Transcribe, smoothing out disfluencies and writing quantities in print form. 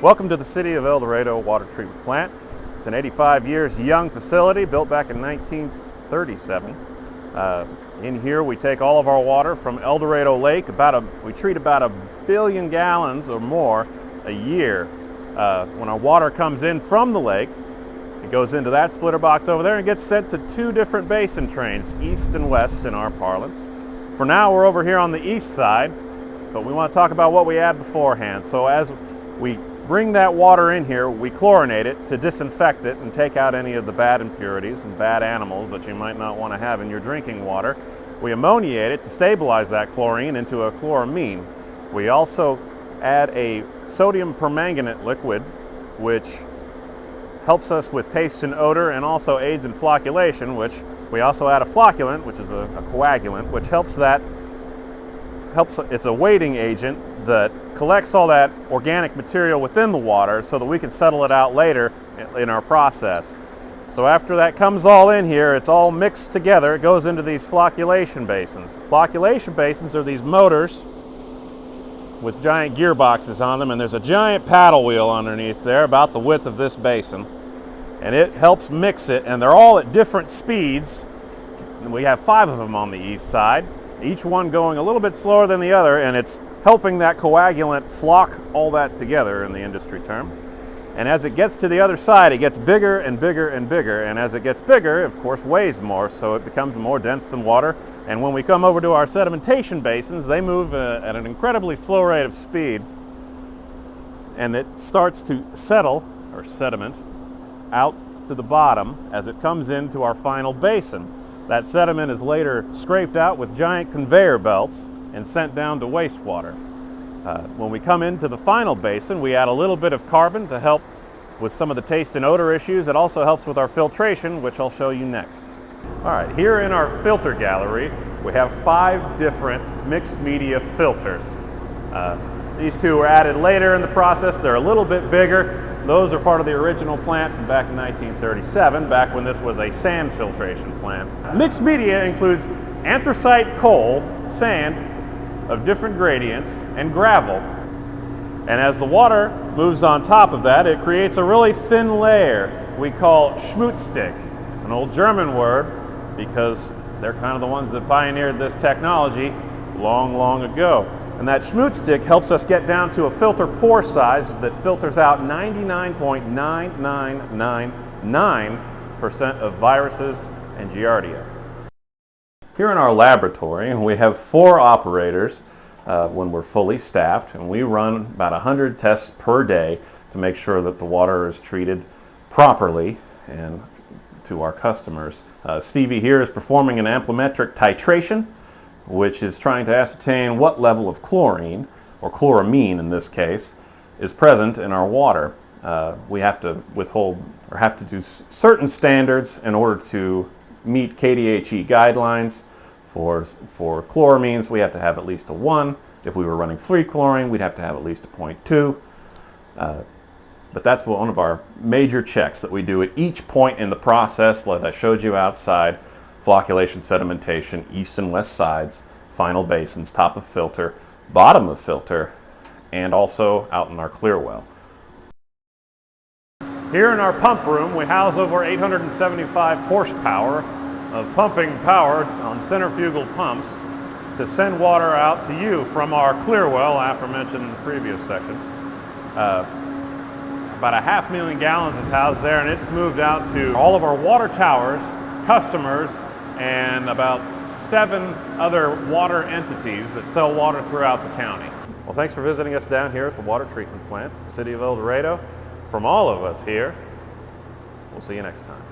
Welcome to the City of El Dorado Water Treatment Plant. It's an 85 years young facility built back in 1937. In here we take all of our water from El Dorado Lake. We treat about 1 billion gallons or more a year. When our water comes in from the lake, it goes into that splitter box over there and gets sent to 2 different basin trains, east and west in our parlance. For now we're over here on the east side, but we want to talk about what we add beforehand. So as we bring that water in here, we chlorinate it to disinfect it and take out any of the bad impurities and bad animals that you might not want to have in your drinking water. We ammoniate it to stabilize that chlorine into a chloramine. We also add a sodium permanganate liquid, which helps us with taste and odor and also aids in flocculation, which we also add a flocculant, which is a coagulant, which it's a weighting agent that collects all that organic material within the water so that we can settle it out later in our process. So after that comes all in here, it's all mixed together, it goes into these flocculation basins. Flocculation basins are these motors with giant gearboxes on them, and there's a giant paddle wheel underneath there about the width of this basin, and it helps mix it, and they're all at different speeds. And we have 5 of them on the east side, each one going a little bit slower than the other, and it's helping that coagulant flock all that together in the industry term. And as it gets to the other side, it gets bigger and bigger and bigger, and as it gets bigger, of course, weighs more, so it becomes more dense than water. And when we come over to our sedimentation basins, they move at an incredibly slow rate of speed, and it starts to settle, or sediment, out to the bottom as it comes into our final basin. That sediment is later scraped out with giant conveyor belts and sent down to wastewater. When we come into the final basin, we add a little bit of carbon to help with some of the taste and odor issues. It also helps with our filtration, which I'll show you next. All right, here in our filter gallery, we have 5 different mixed media filters. These 2 were added later in the process. They're a little bit bigger. Those are part of the original plant from back in 1937, back when this was a sand filtration plant. Mixed media includes anthracite coal, sand of different gradients, and gravel. And as the water moves on top of that, it creates a really thin layer we call Schmutzstick. It's an old German word because they're kind of the ones that pioneered this technology long ago. And that Schmutzstick helps us get down to a filter pore size that filters out 99.9999% of viruses and Giardia. Here in our laboratory, we have 4 operators when we're fully staffed, and we run about 100 tests per day to make sure that the water is treated properly and to our customers. Stevie here is performing an amplimetric titration, which is trying to ascertain what level of chlorine, or chloramine in this case, is present in our water. We have to do certain standards in order to meet KDHE guidelines. For chloramines, we have to have at least a 1. If we were running free chlorine, we'd have to have at least a 0.2. But that's one of our major checks that we do at each point in the process, like I showed you outside: flocculation, sedimentation, east and west sides, final basins, top of filter, bottom of filter, and also out in our clear well. Here in our pump room, we house over 875 horsepower of pumping power on centrifugal pumps to send water out to you from our clear well, aforementioned in the previous section. About 500,000 gallons is housed there, and it's moved out to all of our water towers, customers, and about 7 other water entities that sell water throughout the county. Well, thanks for visiting us down here at the water treatment plant at the City of El Dorado. From all of us here, we'll see you next time.